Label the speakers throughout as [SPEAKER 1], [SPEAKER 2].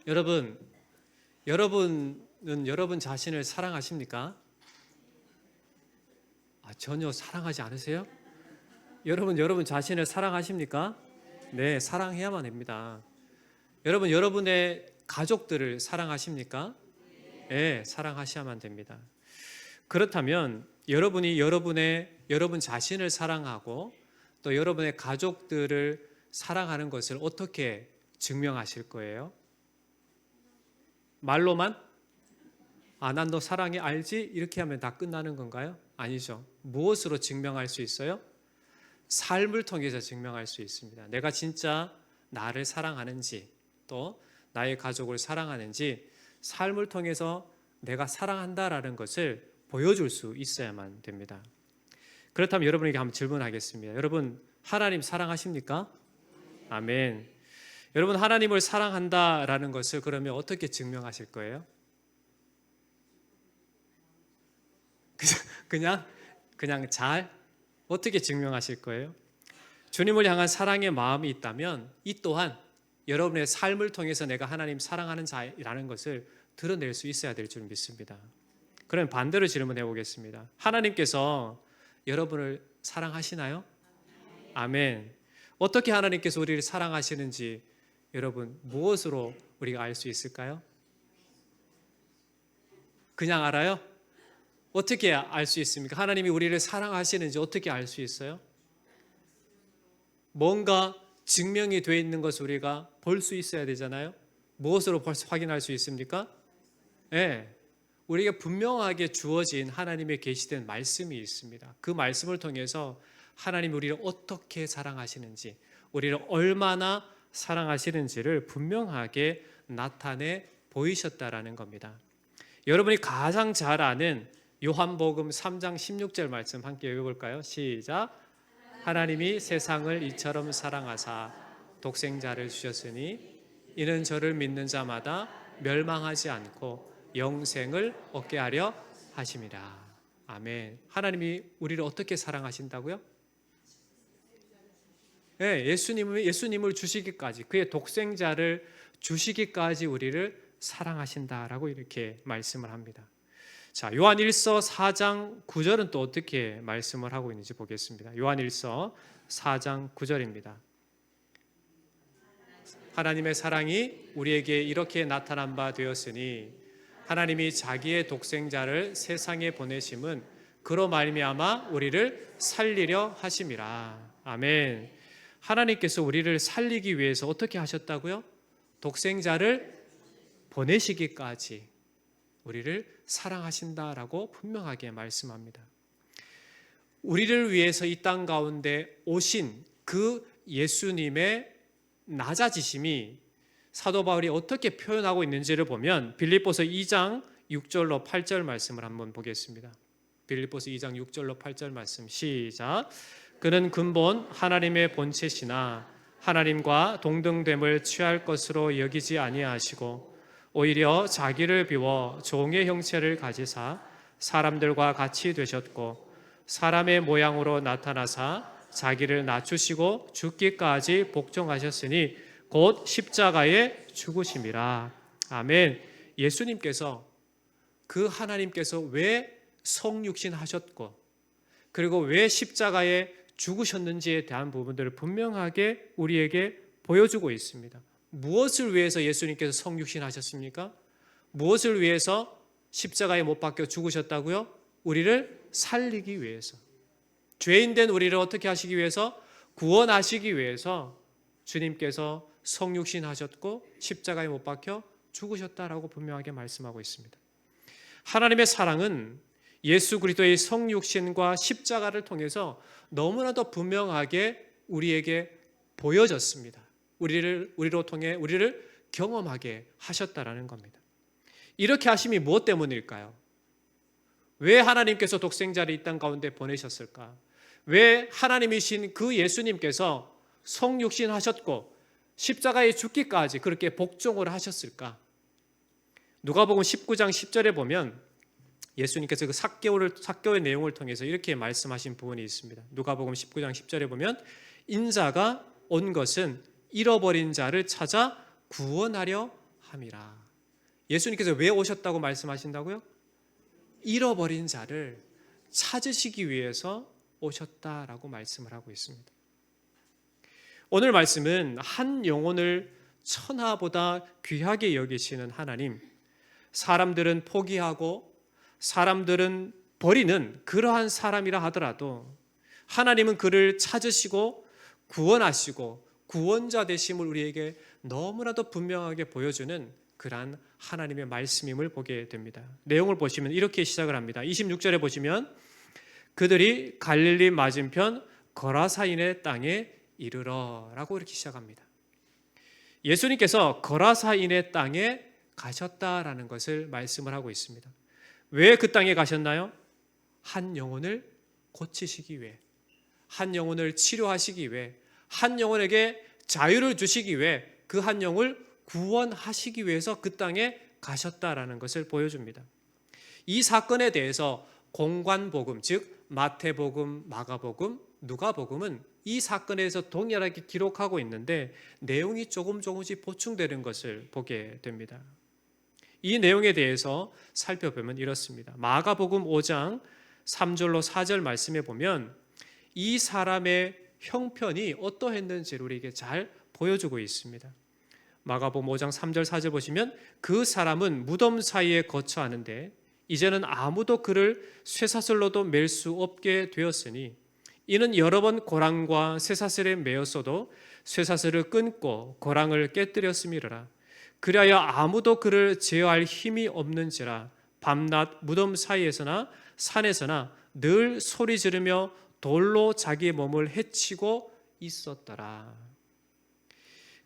[SPEAKER 1] 여러분은 여러분 자신을 사랑하십니까? 전혀 사랑하지 않으세요? 여러분 자신을 사랑하십니까? 네, 사랑해야만 합니다. 여러분의 가족들을 사랑하십니까? 네, 사랑하셔야만 됩니다. 그렇다면 여러분이 여러분 자신을 사랑하고 또 여러분의 가족들을 사랑하는 것을 어떻게 증명하실 거예요? 말로만? 난 너 사랑해 알지? 이렇게 하면 다 끝나는 건가요? 아니죠. 무엇으로 증명할 수 있어요? 삶을 통해서 증명할 수 있습니다. 내가 진짜 나를 사랑하는지 또 나의 가족을 사랑하는지 삶을 통해서 내가 사랑한다라는 것을 보여줄 수 있어야만 됩니다. 그렇다면 여러분에게 한번 질문하겠습니다. 여러분 하나님 사랑하십니까? 아멘. 여러분 하나님을 사랑한다라는 것을 그러면 어떻게 증명하실 거예요? 그냥 잘 어떻게 증명하실 거예요? 주님을 향한 사랑의 마음이 있다면 이 또한 여러분의 삶을 통해서 내가 하나님 사랑하는 자라는 것을 드러낼 수 있어야 될 줄 믿습니다. 그럼 반대로 질문해 보겠습니다. 하나님께서 여러분을 사랑하시나요? 아멘. 어떻게 하나님께서 우리를 사랑하시는지 여러분 무엇으로 우리가 알 수 있을까요? 그냥 알아요? 어떻게 알 수 있습니까? 하나님이 우리를 사랑하시는지 어떻게 알 수 있어요? 뭔가 증명이 되어 있는 것을 우리가 볼 수 있어야 되잖아요. 무엇으로 확인할 수 있습니까? 네, 우리에게 분명하게 주어진 하나님의 계시된 말씀이 있습니다. 그 말씀을 통해서 하나님이 우리를 어떻게 사랑하시는지, 우리를 얼마나 사랑하시는지를 분명하게 나타내 보이셨다라는 겁니다. 여러분이 가장 잘 아는 요한복음 3장 16절 말씀 함께 읽어볼까요? 시작. 하나님이 세상을 이처럼 사랑하사 독생자를 주셨으니 이는 저를 믿는 자마다 멸망하지 않고 영생을 얻게 하려 하심이라. 아멘. 하나님이 우리를 어떻게 사랑하신다고요? 네, 예수님을 주시기까지, 그의 독생자를 주시기까지 우리를 사랑하신다라고 이렇게 말씀을 합니다. 자, 요한 1서 4장 9절은 또 어떻게 말씀을 하고 있는지 보겠습니다. 요한 1서 4장 9절입니다. 하나님의 사랑이 우리에게 이렇게 나타난 바 되었으니 하나님이 자기의 독생자를 세상에 보내심은 그로 말미암아 우리를 살리려 하심이라. 아멘. 하나님께서 우리를 살리기 위해서 어떻게 하셨다고요? 독생자를 보내시기까지 우리를 사랑하신다라고 분명하게 말씀합니다. 우리를 위해서 이 땅 가운데 오신 그 예수님의 낮아지심이 사도 바울이 어떻게 표현하고 있는지를 보면 빌립보서 2장 6절로 8절 말씀을 한번 보겠습니다. 빌립보서 2장 6절로 8절 말씀 시작. 그는 근본 하나님의 본체시나 하나님과 동등됨을 취할 것으로 여기지 아니하시고 오히려 자기를 비워 종의 형체를 가지사 사람들과 같이 되셨고 사람의 모양으로 나타나사 자기를 낮추시고 죽기까지 복종하셨으니 곧 십자가에 죽으심이라. 아멘. 예수님께서 그 하나님께서 왜 성육신 하셨고 그리고 왜 십자가에 죽으셨는지에 대한 부분들을 분명하게 우리에게 보여주고 있습니다. 무엇을 위해서 예수님께서 성육신 하셨습니까? 무엇을 위해서 십자가에 못 박혀 죽으셨다고요? 우리를 살리기 위해서. 죄인된 우리를 어떻게 하시기 위해서? 구원하시기 위해서 주님께서 성육신 하셨고 십자가에 못 박혀 죽으셨다라고 분명하게 말씀하고 있습니다. 하나님의 사랑은 예수 그리스도의 성육신과 십자가를 통해서 너무나도 분명하게 우리에게 보여졌습니다. 우리로 통해 우리를 경험하게 하셨다라는 겁니다. 이렇게 하심이 무엇 때문일까요? 왜 하나님께서 독생자를 이 땅 가운데 보내셨을까? 왜 하나님이신 그 예수님께서 성육신 하셨고 십자가에 죽기까지 그렇게 복종을 하셨을까? 누가복음 19장 10절에 보면 예수님께서 그 삭개오의 내용을 통해서 이렇게 말씀하신 부분이 있습니다. 누가복음 19장 10절에 보면 인자가 온 것은 잃어버린 자를 찾아 구원하려 함이라. 예수님께서 왜 오셨다고 말씀하신다고요? 잃어버린 자를 찾으시기 위해서 오셨다라고 말씀을 하고 있습니다. 오늘 말씀은 한 영혼을 천하보다 귀하게 여기시는 하나님, 사람들은 포기하고 사람들은 버리는 그러한 사람이라 하더라도 하나님은 그를 찾으시고 구원하시고 구원자 되심을 우리에게 너무나도 분명하게 보여주는 그러한 하나님의 말씀임을 보게 됩니다. 내용을 보시면 이렇게 시작을 합니다. 26절에 보시면 그들이 갈릴리 맞은편 거라사인의 땅에 이르러 라고 이렇게 시작합니다. 예수님께서 거라사인의 땅에 가셨다라는 것을 말씀을 하고 있습니다. 왜 그 땅에 가셨나요? 한 영혼을 고치시기 위해, 한 영혼을 치료하시기 위해, 한 영혼에게 자유를 주시기 위해, 그 한 영을 구원하시기 위해서 그 땅에 가셨다라는 것을 보여줍니다. 이 사건에 대해서 공관복음, 즉 마태복음, 마가복음, 누가복음은 이 사건에서 동일하게 기록하고 있는데 내용이 조금씩 보충되는 것을 보게 됩니다. 이 내용에 대해서 살펴보면 이렇습니다. 마가복음 5장 3절로 4절 말씀에 보면 이 사람의 형편이 어떠했는지를 우리에게 잘 보여주고 있습니다. 마가복음 5장 3절 4절 보시면 그 사람은 무덤 사이에 거처하는데 이제는 아무도 그를 쇠사슬로도 맬 수 없게 되었으니 이는 여러 번 고랑과 쇠사슬에 매었어도 쇠사슬을 끊고 고랑을 깨뜨렸음이라. 그리하여 아무도 그를 제어할 힘이 없는지라 밤낮 무덤 사이에서나 산에서나 늘 소리 지르며 돌로 자기의 몸을 해치고 있었더라.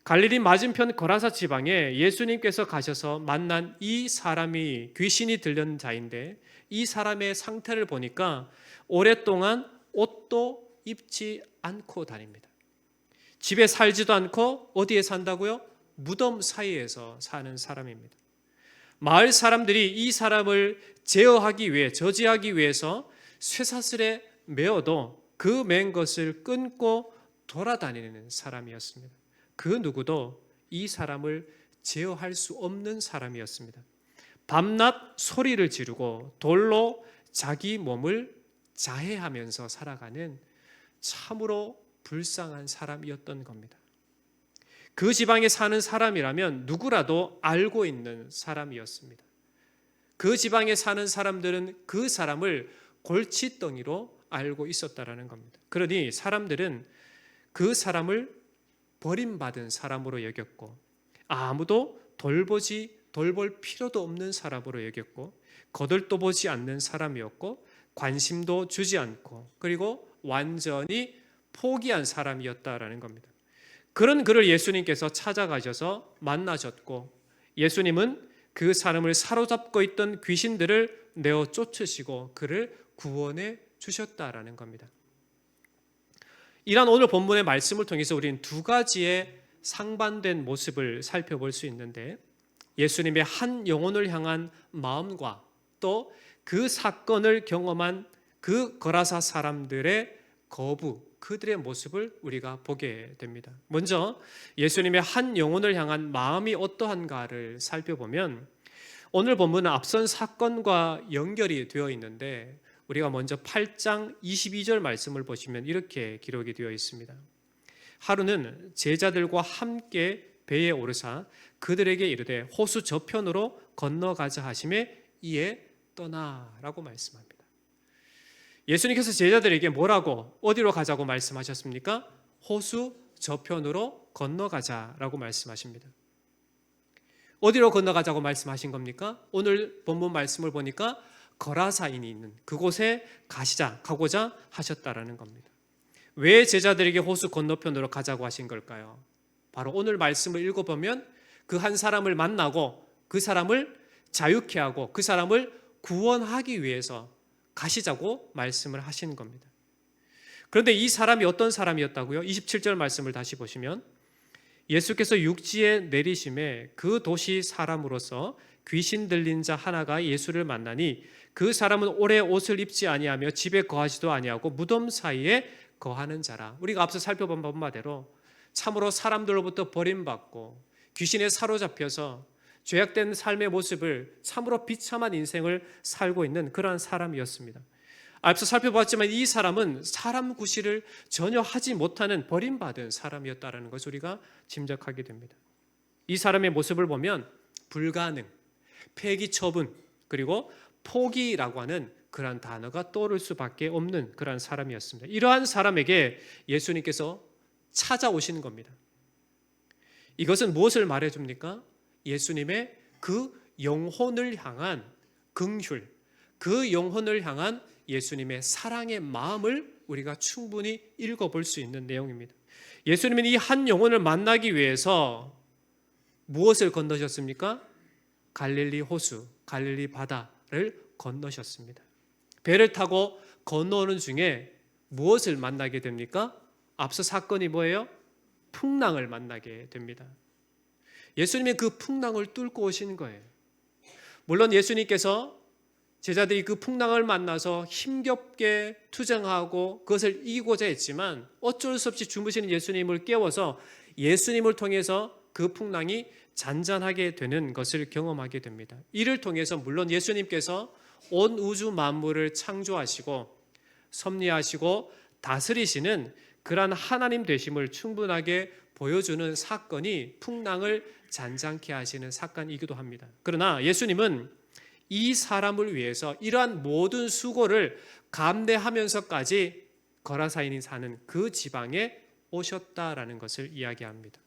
[SPEAKER 1] 갈릴리 맞은편 거라사 지방에 예수님께서 가셔서 만난 이 사람이 귀신이 들린 자인데 이 사람의 상태를 보니까 오랫동안 옷도 입지 않고 다닙니다. 집에 살지도 않고 어디에 산다고요? 무덤 사이에서 사는 사람입니다. 마을 사람들이 이 사람을 제어하기 위해, 저지하기 위해서 쇠사슬에 매어도 그 맨 것을 끊고 돌아다니는 사람이었습니다. 그 누구도 이 사람을 제어할 수 없는 사람이었습니다. 밤낮 소리를 지르고 돌로 자기 몸을 자해하면서 살아가는 참으로 불쌍한 사람이었던 겁니다. 그 지방에 사는 사람이라면 누구라도 알고 있는 사람이었습니다. 그 지방에 사는 사람들은 그 사람을 골칫덩이로 알고 있었다라는 겁니다. 그러니 사람들은 그 사람을 버림받은 사람으로 여겼고 아무도 돌볼 필요도 없는 사람으로 여겼고 거들떠보지 않는 사람이었고 관심도 주지 않고 그리고 완전히 포기한 사람이었다라는 겁니다. 그런 그를 예수님께서 찾아가셔서 만나셨고 예수님은 그 사람을 사로잡고 있던 귀신들을 내어 쫓으시고 그를 구원해 주셨다라는 겁니다. 이런 오늘 본문의 말씀을 통해서 우리는 두 가지의 상반된 모습을 살펴볼 수 있는데 예수님의 한 영혼을 향한 마음과 또 그 사건을 경험한 그 거라사 사람들의 거부, 그들의 모습을 우리가 보게 됩니다. 먼저 예수님의 한 영혼을 향한 마음이 어떠한가를 살펴보면 오늘 본문은 앞선 사건과 연결이 되어 있는데 우리가 먼저 8장 22절 말씀을 보시면 이렇게 기록이 되어 있습니다. 하루는 제자들과 함께 배에 오르사 그들에게 이르되 호수 저편으로 건너가자 하심에 이에 떠나라고 말씀합니다. 예수님께서 제자들에게 뭐라고 어디로 가자고 말씀하셨습니까? 호수 저편으로 건너가자라고 말씀하십니다. 어디로 건너가자고 말씀하신 겁니까? 오늘 본문 말씀을 보니까 거라사인이 있는 그곳에 가고자 하셨다라는 겁니다. 왜 제자들에게 호수 건너편으로 가자고 하신 걸까요? 바로 오늘 말씀을 읽어보면 그 한 사람을 만나고 그 사람을 자유케 하고 그 사람을 구원하기 위해서 가시자고 말씀을 하신 겁니다. 그런데 이 사람이 어떤 사람이었다고요? 27절 말씀을 다시 보시면 예수께서 육지에 내리심에 그 도시 사람으로서 귀신 들린 자 하나가 예수를 만나니 그 사람은 오래 옷을 입지 아니하며 집에 거하지도 아니하고 무덤 사이에 거하는 자라. 우리가 앞서 살펴본 바대로 참으로 사람들로부터 버림받고 귀신에 사로잡혀서 죄악된 삶의 모습을 참으로 비참한 인생을 살고 있는 그러한 사람이었습니다. 앞서 살펴봤지만 이 사람은 사람 구실을 전혀 하지 못하는 버림받은 사람이었다는 것을 우리가 짐작하게 됩니다. 이 사람의 모습을 보면 불가능, 폐기 처분, 그리고 포기라고 하는 그러한 단어가 떠오를 수밖에 없는 그러한 사람이었습니다. 이러한 사람에게 예수님께서 찾아오시는 겁니다. 이것은 무엇을 말해줍니까? 예수님의 그 영혼을 향한 긍휼, 그 영혼을 향한 예수님의 사랑의 마음을 우리가 충분히 읽어볼 수 있는 내용입니다. 예수님은 이 한 영혼을 만나기 위해서 무엇을 건너셨습니까? 갈릴리 호수, 갈릴리 바다를 건너셨습니다. 배를 타고 건너오는 중에 무엇을 만나게 됩니까? 앞서 사건이 뭐예요? 풍랑을 만나게 됩니다. 예수님이 그 풍랑을 뚫고 오신 거예요. 물론 예수님께서 제자들이 그 풍랑을 만나서 힘겹게 투쟁하고 그것을 이기고자 했지만 어쩔 수 없이 주무시는 예수님을 깨워서 예수님을 통해서 그 풍랑이 잔잔하게 되는 것을 경험하게 됩니다. 이를 통해서 물론 예수님께서 온 우주 만물을 창조하시고 섭리하시고 다스리시는 그러한 하나님 되심을 충분하게 보여주는 사건이 풍랑을 잔잔케 하시는 사건이기도 합니다. 그러나 예수님은 이 사람을 위해서 이러한 모든 수고를 감내하면서까지 거라사인이 사는 그 지방에 오셨다라는 것을 이야기합니다.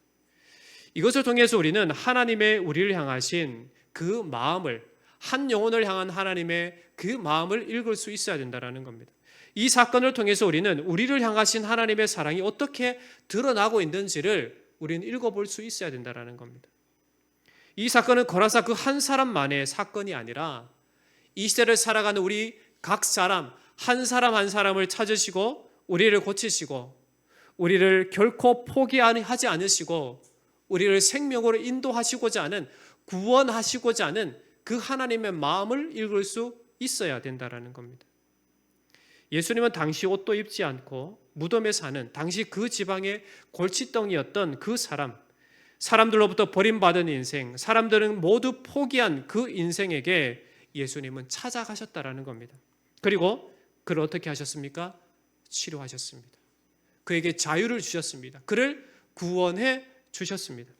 [SPEAKER 1] 이것을 통해서 우리는 하나님의 우리를 향하신 그 마음을, 한 영혼을 향한 하나님의 그 마음을 읽을 수 있어야 된다는 겁니다. 이 사건을 통해서 우리는 우리를 향하신 하나님의 사랑이 어떻게 드러나고 있는지를 우리는 읽어볼 수 있어야 된다는 겁니다. 이 사건은 거라사 그 한 사람만의 사건이 아니라 이 시대를 살아가는 우리 각 사람 한 사람을 찾으시고 우리를 고치시고 우리를 결코 포기하지 않으시고 우리를 생명으로 인도하시고자 하는, 구원하시고자 하는 그 하나님의 마음을 읽을 수 있어야 된다는 겁니다. 예수님은 당시 옷도 입지 않고 무덤에 사는 당시 그 지방의 골칫덩이였던 그 사람들로부터 버림받은 인생, 사람들은 모두 포기한 그 인생에게 예수님은 찾아가셨다라는 겁니다. 그리고 그를 어떻게 하셨습니까? 치료하셨습니다. 그에게 자유를 주셨습니다. 그를 구원해 주셨습니다.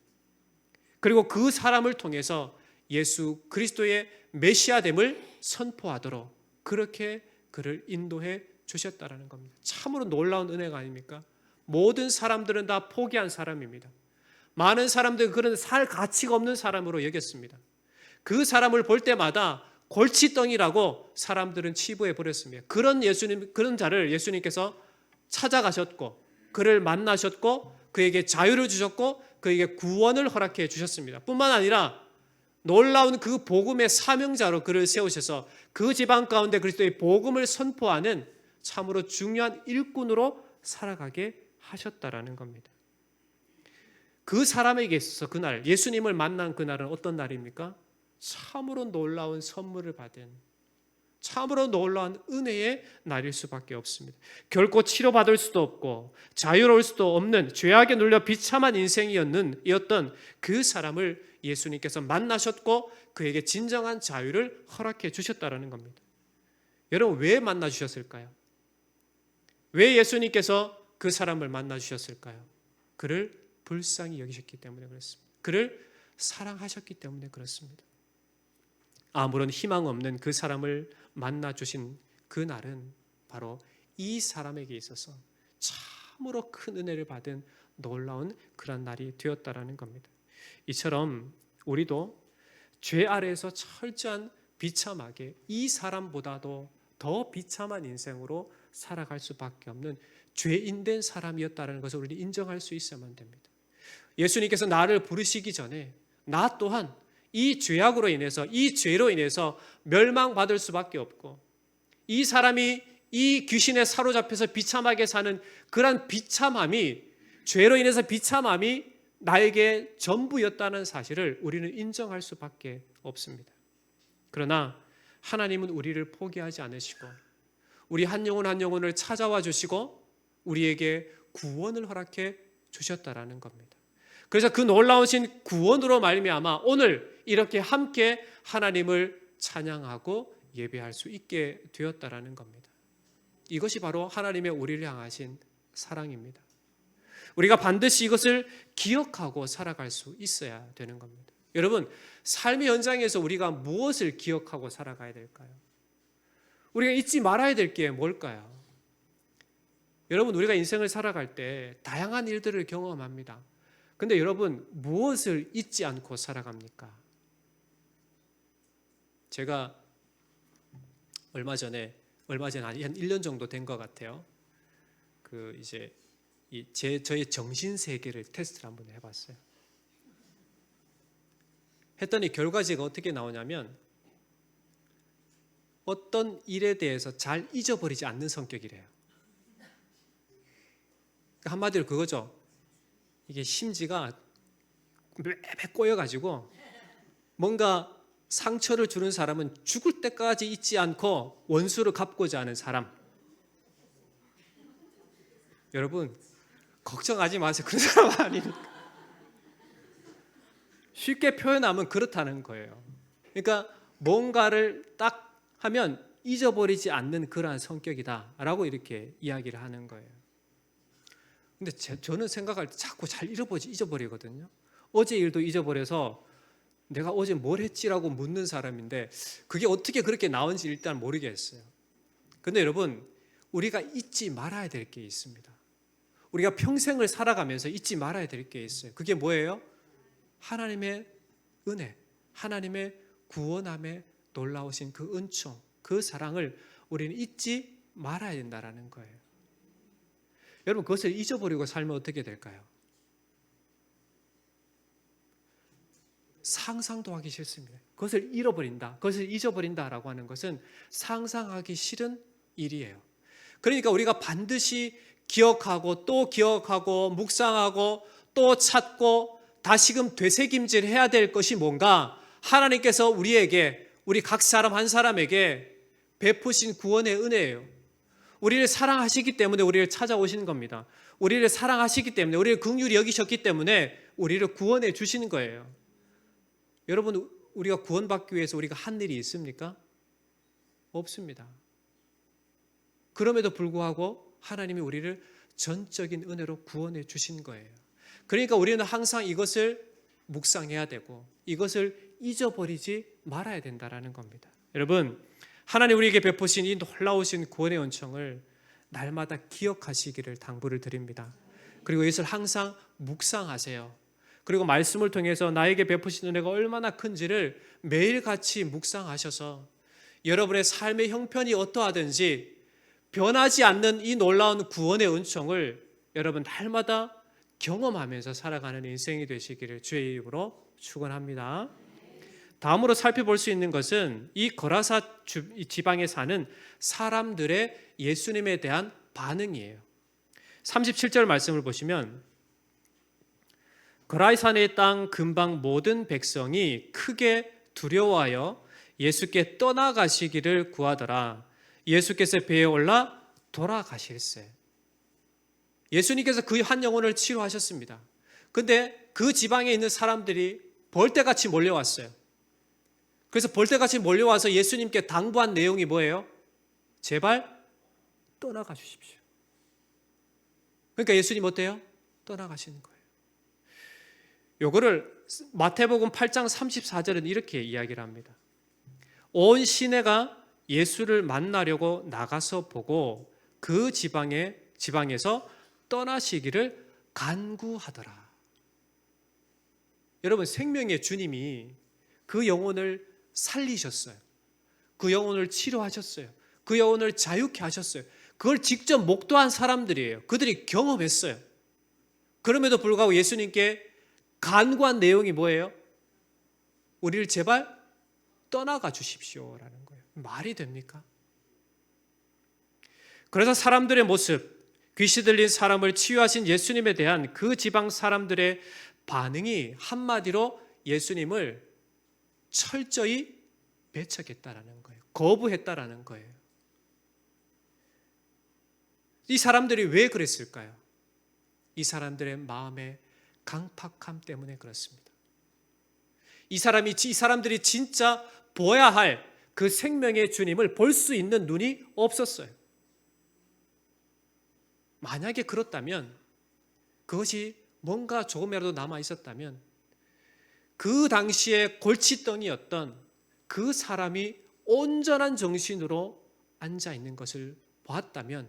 [SPEAKER 1] 그리고 그 사람을 통해서 예수 그리스도의 메시아됨을 선포하도록 그렇게 그를 인도해 주셨다라는 겁니다. 참으로 놀라운 은혜가 아닙니까? 모든 사람들은 다 포기한 사람입니다. 많은 사람들은 그런 살 가치가 없는 사람으로 여겼습니다. 그 사람을 볼 때마다 골칫덩이라고 사람들은 치부해 버렸습니다. 그런 자를 예수님께서 찾아가셨고 그를 만나셨고 그에게 자유를 주셨고 그에게 구원을 허락해 주셨습니다. 뿐만 아니라 놀라운 그 복음의 사명자로 그를 세우셔서 그 지방 가운데 그리스도의 복음을 선포하는 참으로 중요한 일꾼으로 살아가게 하셨다라는 겁니다. 그 사람에게 있어서 그날 예수님을 만난 그날은 어떤 날입니까? 참으로 놀라운 선물을 받은, 참으로 놀라운 은혜의 날일 수밖에 없습니다. 결코 치료받을 수도 없고 자유로울 수도 없는 죄악에 눌려 비참한 인생이었던 그 사람을 예수님께서 만나셨고 그에게 진정한 자유를 허락해 주셨다는 겁니다. 여러분, 왜 만나 주셨을까요? 왜 예수님께서 그 사람을 만나 주셨을까요? 그를 불쌍히 여기셨기 때문에 그렇습니다. 그를 사랑하셨기 때문에 그렇습니다. 아무런 희망 없는 그 사람을 만나 주신 그 날은 바로 이 사람에게 있어서 참으로 큰 은혜를 받은 놀라운 그런 날이 되었다라는 겁니다. 이처럼 우리도 죄 아래에서 철저한 비참하게 이 사람보다도 더 비참한 인생으로 살아갈 수밖에 없는 죄인된 사람이었다는 것을 우리는 인정할 수 있어야만 됩니다. 예수님께서 나를 부르시기 전에 나 또한 이 죄악으로 인해서, 이 죄로 인해서 멸망받을 수밖에 없고 이 사람이 이 귀신에 사로잡혀서 비참하게 사는 그런 비참함이, 죄로 인해서 비참함이 나에게 전부였다는 사실을 우리는 인정할 수밖에 없습니다. 그러나 하나님은 우리를 포기하지 않으시고 우리 한 영혼 한 영혼을 찾아와 주시고 우리에게 구원을 허락해 주셨다라는 겁니다. 그래서 그 놀라우신 구원으로 말미암아 오늘 이렇게 함께 하나님을 찬양하고 예배할 수 있게 되었다라는 겁니다. 이것이 바로 하나님의 우리를 향하신 사랑입니다. 우리가 반드시 이것을 기억하고 살아갈 수 있어야 되는 겁니다. 여러분, 삶의 현장에서 우리가 무엇을 기억하고 살아가야 될까요? 우리가 잊지 말아야 될 게 뭘까요? 여러분, 우리가 인생을 살아갈 때 다양한 일들을 경험합니다. 근데 여러분, 무엇을 잊지 않고 살아갑니까? 제가 얼마 전에 한 1년 정도 된 것 같아요. 저의 정신 세계를 테스트를 한번 해봤어요. 했더니 결과지가 어떻게 나오냐면 어떤 일에 대해서 잘 잊어버리지 않는 성격이래요. 한마디로 그거죠. 이게 심지가 매매 꼬여가지고 뭔가 상처를 주는 사람은 죽을 때까지 잊지 않고 원수를 갚고자 하는 사람. 여러분, 걱정하지 마세요. 그런 사람 아니니까. 쉽게 표현하면 그렇다는 거예요. 그러니까 뭔가를 딱 하면 잊어버리지 않는 그러한 성격이다라고 이렇게 이야기를 하는 거예요. 근데 저는 생각할 때 자꾸 잘 잊어버리거든요. 어제 일도 잊어버려서 내가 어제 뭘 했지라고 묻는 사람인데 그게 어떻게 그렇게 나온지 일단 모르겠어요. 근데 여러분, 우리가 잊지 말아야 될 게 있습니다. 우리가 평생을 살아가면서 잊지 말아야 될 게 있어요. 그게 뭐예요? 하나님의 은혜, 하나님의 구원함에 놀라우신 그 은총, 그 사랑을 우리는 잊지 말아야 된다는 거예요. 여러분, 그것을 잊어버리고 살면 어떻게 될까요? 상상도 하기 싫습니다. 그것을 잃어버린다, 그것을 잊어버린다라고 하는 것은 상상하기 싫은 일이에요. 그러니까 우리가 반드시 기억하고 또 기억하고 묵상하고 또 찾고 다시금 되새김질 해야 될 것이 뭔가, 하나님께서 우리에게, 우리 각 사람 한 사람에게 베푸신 구원의 은혜예요. 우리를 사랑하시기 때문에 우리를 찾아오신 겁니다. 우리를 사랑하시기 때문에, 우리를 긍휼히 여기셨기 때문에 우리를 구원해 주시는 거예요. 여러분, 우리가 구원받기 위해서 우리가 한 일이 있습니까? 없습니다. 그럼에도 불구하고 하나님이 우리를 전적인 은혜로 구원해 주신 거예요. 그러니까 우리는 항상 이것을 묵상해야 되고 이것을 잊어버리지 말아야 된다는 겁니다. 여러분, 하나님 우리에게 베푸신 이 놀라우신 구원의 은총을 날마다 기억하시기를 당부를 드립니다. 그리고 이것을 항상 묵상하세요. 그리고 말씀을 통해서 나에게 베푸신 은혜가 얼마나 큰지를 매일같이 묵상하셔서 여러분의 삶의 형편이 어떠하든지 변하지 않는 이 놀라운 구원의 은총을 여러분 날마다 경험하면서 살아가는 인생이 되시기를 주의 이름으로 축원합니다. 다음으로 살펴볼 수 있는 것은 이 거라사 지방에 사는 사람들의 예수님에 대한 반응이에요. 37절 말씀을 보시면 거라사의 땅 근방 모든 백성이 크게 두려워하여 예수께 떠나가시기를 구하더라. 예수께서 배에 올라 돌아가실세. 예수님께서 그 한 영혼을 치료하셨습니다. 근데 그 지방에 있는 사람들이 벌떼같이 몰려왔어요. 그래서 벌떼같이 몰려와서 예수님께 당부한 내용이 뭐예요? 제발 떠나가 주십시오. 그러니까 예수님 어때요? 떠나가시는 거예요. 요거를 마태복음 8장 34절은 이렇게 이야기를 합니다. 온 시내가 예수를 만나려고 나가서 보고 그 지방에서 떠나시기를 간구하더라. 여러분, 생명의 주님이 그 영혼을 살리셨어요. 그 영혼을 치료하셨어요. 그 영혼을 자유케 하셨어요. 그걸 직접 목도한 사람들이에요. 그들이 경험했어요. 그럼에도 불구하고 예수님께 간구한 내용이 뭐예요? 우리를 제발 떠나가 주십시오라는 거예요. 말이 됩니까? 그래서 사람들의 모습, 귀신 들린 사람을 치유하신 예수님에 대한 그 지방 사람들의 반응이 한마디로 예수님을 철저히 배척했다라는 거예요. 거부했다라는 거예요. 이 사람들이 왜 그랬을까요? 이 사람들의 마음의 강팍함 때문에 그렇습니다. 이 사람들이 진짜 보아야 할 그 생명의 주님을 볼 수 있는 눈이 없었어요. 만약에 그렇다면, 그것이 뭔가 조금이라도 남아 있었다면, 그 당시에 골칫덩이였던 그 사람이 온전한 정신으로 앉아 있는 것을 보았다면,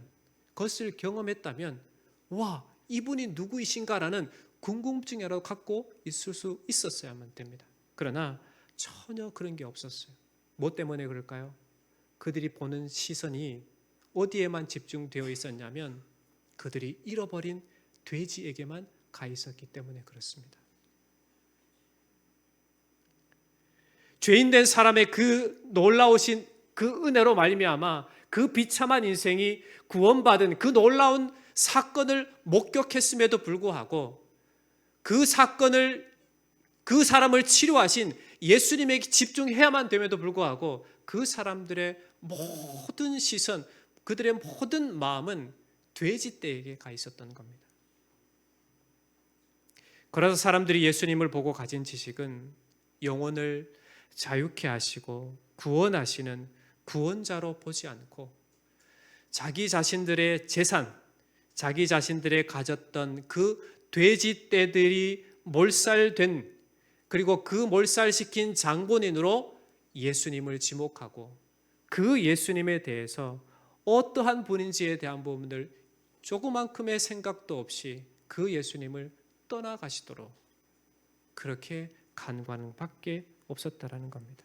[SPEAKER 1] 그것을 경험했다면, 와, 이분이 누구이신가라는 궁금증이라도 갖고 있을 수 있었어야만 됩니다. 그러나 전혀 그런 게 없었어요. 뭐 때문에 그럴까요? 그들이 보는 시선이 어디에만 집중되어 있었냐면 그들이 잃어버린 돼지에게만 가 있었기 때문에 그렇습니다. 죄인된 사람의 그 놀라우신 그 은혜로 말미암아 그 비참한 인생이 구원받은 그 놀라운 사건을 목격했음에도 불구하고 그 사건을, 그 사람을 치료하신 예수님에게 집중해야만 됨에도 불구하고 그 사람들의 모든 시선, 그들의 모든 마음은 돼지떼에게 가 있었던 겁니다. 그래서 사람들이 예수님을 보고 가진 지식은 영혼을 자유케 하시고 구원하시는 구원자로 보지 않고 자기 자신들의 재산, 자기 자신들의 가졌던 그 돼지떼들이 몰살된, 그리고 그 몰살시킨 장본인으로 예수님을 지목하고 그 예수님에 대해서 어떠한 분인지에 대한 부분을 조그만큼의 생각도 없이 그 예수님을 떠나가시도록 그렇게 간과밖에 없었다라는 겁니다.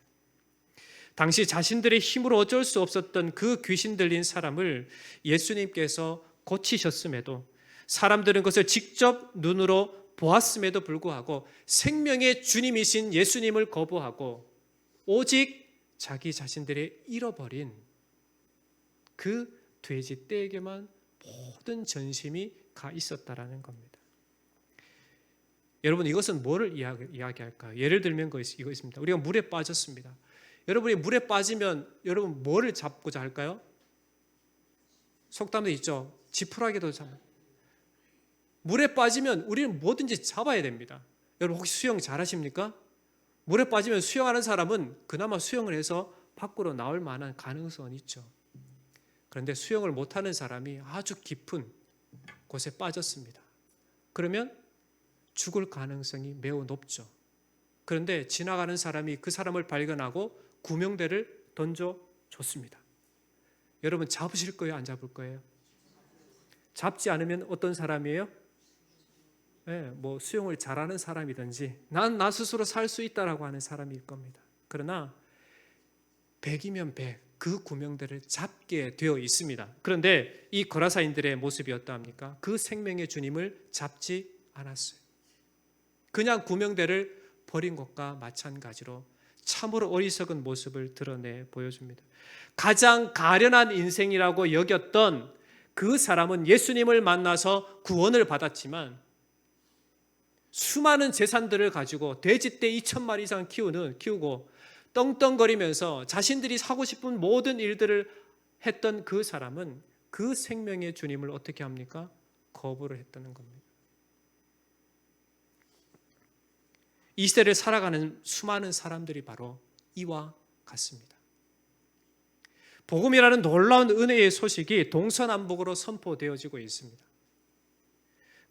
[SPEAKER 1] 당시 자신들의 힘으로 어쩔 수 없었던 그 귀신 들린 사람을 예수님께서 고치셨음에도, 사람들은 그것을 직접 눈으로 보았음에도 불구하고 생명의 주님이신 예수님을 거부하고 오직 자기 자신들의 잃어버린 그 돼지떼에게만 모든 전심이 가 있었다라는 겁니다. 여러분, 이것은 뭐를 이야기할까요? 예를 들면 이거 있습니다. 우리가 물에 빠졌습니다. 여러분이 물에 빠지면 여러분 뭐를 잡고자 할까요? 속담도 있죠. 지푸라기도 잡아요. 물에 빠지면 우리는 뭐든지 잡아야 됩니다. 여러분 혹시 수영 잘하십니까? 물에 빠지면 수영하는 사람은 그나마 수영을 해서 밖으로 나올 만한 가능성은 있죠. 그런데 수영을 못하는 사람이 아주 깊은 곳에 빠졌습니다. 그러면 죽을 가능성이 매우 높죠. 그런데 지나가는 사람이 그 사람을 발견하고 구명대를 던져줬습니다. 여러분 잡으실 거예요? 안 잡을 거예요? 잡지 않으면 어떤 사람이에요? 뭐 수영을 잘하는 사람이든지 나 스스로 살 수 있다라고 하는 사람일 겁니다. 그러나 100이면 100, 그 구명대를 잡게 되어 있습니다. 그런데 이 거라사인들의 모습이 어떠합니까? 그 생명의 주님을 잡지 않았어요. 그냥 구명대를 버린 것과 마찬가지로 참으로 어리석은 모습을 드러내 보여줍니다. 가장 가련한 인생이라고 여겼던 그 사람은 예수님을 만나서 구원을 받았지만 수많은 재산들을 가지고 돼지떼 2,000마리 이상 키우고 떵떵거리면서 자신들이 하고 싶은 모든 일들을 했던 그 사람은 그 생명의 주님을 어떻게 합니까? 거부를 했다는 겁니다. 이 시대를 살아가는 수많은 사람들이 바로 이와 같습니다. 복음이라는 놀라운 은혜의 소식이 동서남북으로 선포되어지고 있습니다.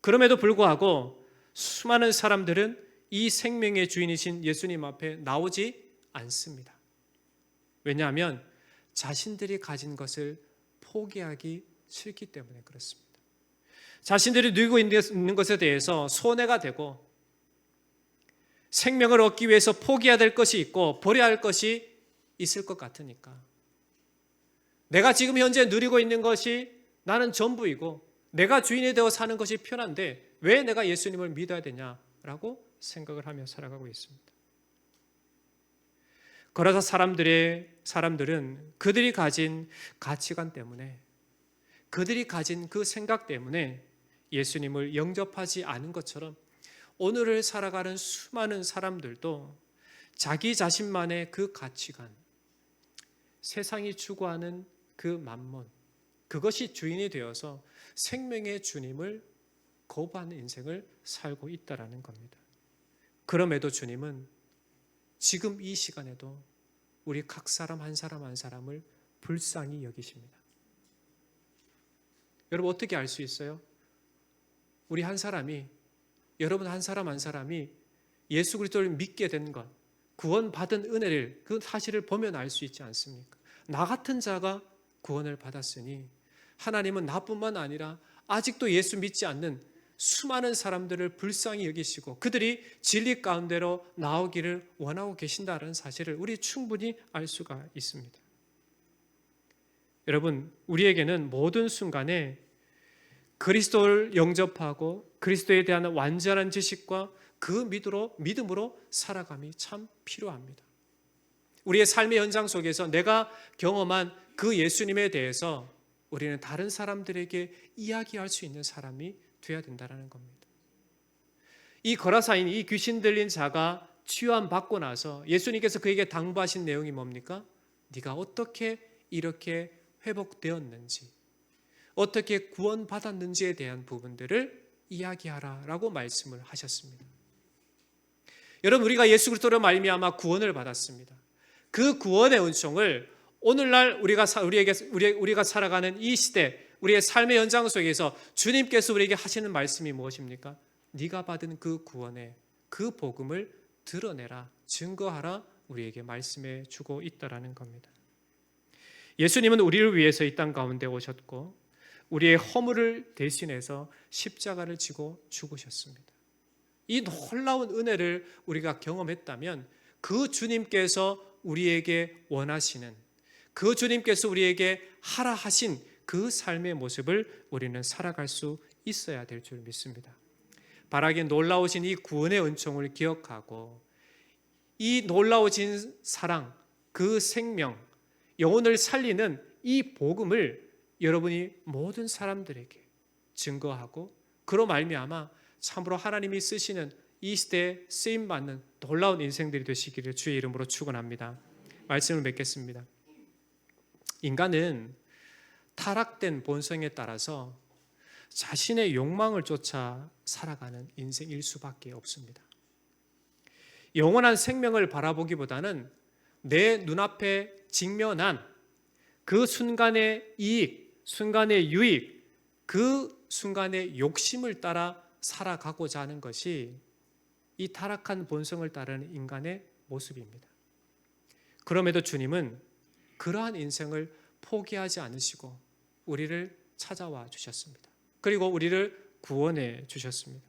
[SPEAKER 1] 그럼에도 불구하고 수많은 사람들은 이 생명의 주인이신 예수님 앞에 나오지 않습니다. 왜냐하면 자신들이 가진 것을 포기하기 싫기 때문에 그렇습니다. 자신들이 누리고 있는 것에 대해서 손해가 되고 생명을 얻기 위해서 포기해야 될 것이 있고 버려야 할 것이 있을 것 같으니까, 내가 지금 현재 누리고 있는 것이 나는 전부이고 내가 주인이 되어 사는 것이 편한데 왜 내가 예수님을 믿어야 되냐라고 생각을 하며 살아가고 있습니다. 그래서 사람들은 그들이 가진 가치관 때문에, 그들이 가진 그 생각 때문에 예수님을 영접하지 않은 것처럼 오늘을 살아가는 수많은 사람들도 자기 자신만의 그 가치관, 세상이 추구하는 그 만몬, 그것이 주인이 되어서 생명의 주님을 거부하는 인생을 살고 있다라는 겁니다. 그럼에도 주님은 지금 이 시간에도 우리 각 사람 한 사람 한 사람을 불쌍히 여기십니다. 여러분 어떻게 알 수 있어요? 우리 한 사람이, 여러분 한 사람 한 사람이 예수 그리스도를 믿게 된 것, 구원받은 은혜를, 그 사실을 보면 알 수 있지 않습니까? 나 같은 자가 구원을 받았으니 하나님은 나뿐만 아니라 아직도 예수 믿지 않는 수많은 사람들을 불쌍히 여기시고 그들이 진리 가운데로 나오기를 원하고 계신다는 사실을 우리 충분히 알 수가 있습니다. 여러분, 우리에게는 모든 순간에 그리스도를 영접하고 그리스도에 대한 완전한 지식과 그 믿음으로 살아감이 참 필요합니다. 우리의 삶의 현장 속에서 내가 경험한 그 예수님에 대해서 우리는 다른 사람들에게 이야기할 수 있는 사람이 되어야 된다는 겁니다. 이 거라사인, 이 귀신 들린 자가 치유함 받고 나서 예수님께서 그에게 당부하신 내용이 뭡니까? 네가 어떻게 이렇게 회복되었는지, 어떻게 구원받았는지에 대한 부분들을 이야기하라라고 말씀을 하셨습니다. 여러분, 우리가 예수 그리스도로 말미암아 구원을 받았습니다. 그 구원의 은총을 오늘날 우리가 살아가는 이 시대, 우리의 삶의 현장 속에서 주님께서 우리에게 하시는 말씀이 무엇입니까? 네가 받은 그 구원의 그 복음을 드러내라, 증거하라, 우리에게 말씀해 주고 있다라는 겁니다. 예수님은 우리를 위해서 이 땅 가운데 오셨고 우리의 허물을 대신해서 십자가를 지고 죽으셨습니다. 이 놀라운 은혜를 우리가 경험했다면 그 주님께서 우리에게 원하시는, 그 주님께서 우리에게 하라 하신 그 삶의 모습을 우리는 살아갈 수 있어야 될 줄 믿습니다. 바라기 놀라우신 이 구원의 은총을 기억하고 이 놀라우신 사랑, 그 생명, 영혼을 살리는 이 복음을 여러분이 모든 사람들에게 증거하고 그로 말미암아 참으로 하나님이 쓰시는 이 시대에 쓰임받는 놀라운 인생들이 되시기를 주의 이름으로 축원합니다. 말씀을 맺겠습니다. 인간은 타락된 본성에 따라서 자신의 욕망을 쫓아 살아가는 인생일 수밖에 없습니다. 영원한 생명을 바라보기보다는 내 눈앞에 직면한 그 순간의 이익, 순간의 유익, 그 순간의 욕심을 따라 살아가고자 하는 것이 이 타락한 본성을 따르는 인간의 모습입니다. 그럼에도 주님은 그러한 인생을 포기하지 않으시고 우리를 찾아와 주셨습니다. 그리고 우리를 구원해 주셨습니다.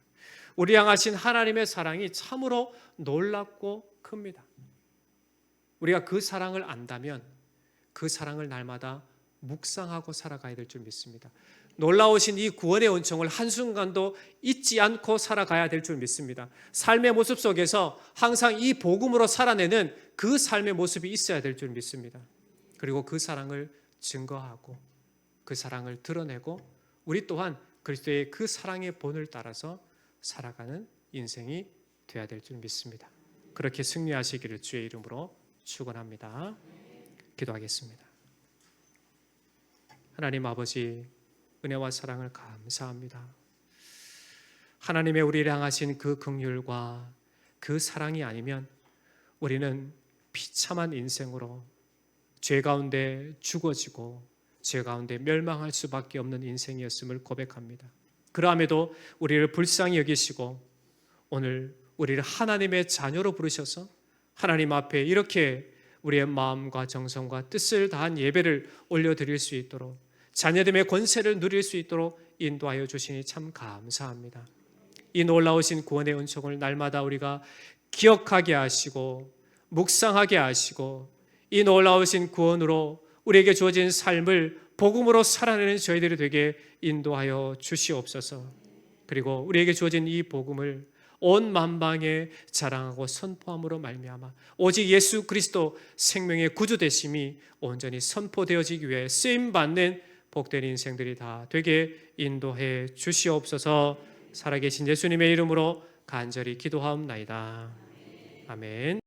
[SPEAKER 1] 우리 향하신 하나님의 사랑이 참으로 놀랍고 큽니다. 우리가 그 사랑을 안다면 그 사랑을 날마다 묵상하고 살아가야 될 줄 믿습니다. 놀라우신 이 구원의 은총을 한순간도 잊지 않고 살아가야 될 줄 믿습니다. 삶의 모습 속에서 항상 이 복음으로 살아내는 그 삶의 모습이 있어야 될 줄 믿습니다. 그리고 그 사랑을 증거하고 그 사랑을 드러내고 우리 또한 그리스도의 그 사랑의 본을 따라서 살아가는 인생이 되어야 될 줄 믿습니다. 그렇게 승리하시기를 주의 이름으로 축원합니다. 기도하겠습니다. 하나님 아버지, 은혜와 사랑을 감사합니다. 하나님의 우리를 향하신 그 긍휼과 그 사랑이 아니면 우리는 비참한 인생으로 죄 가운데 죽어지고 죄 가운데 멸망할 수밖에 없는 인생이었음을 고백합니다. 그러함에도 우리를 불쌍히 여기시고 오늘 우리를 하나님의 자녀로 부르셔서 하나님 앞에 이렇게 우리의 마음과 정성과 뜻을 다한 예배를 올려드릴 수 있도록 자녀됨의 권세를 누릴 수 있도록 인도하여 주시니 참 감사합니다. 이 놀라우신 구원의 은총을 날마다 우리가 기억하게 하시고 묵상하게 하시고 이 놀라우신 구원으로 우리에게 주어진 삶을 복음으로 살아내는 저희들이 되게 인도하여 주시옵소서. 그리고 우리에게 주어진 이 복음을 온 만방에 자랑하고 선포함으로 말미암아 오직 예수 그리스도 생명의 구주 되심이 온전히 선포되어지기 위해 쓰임받는 복된 인생들이 다 되게 인도해 주시옵소서. 살아계신 예수님의 이름으로 간절히 기도하옵나이다. 아멘.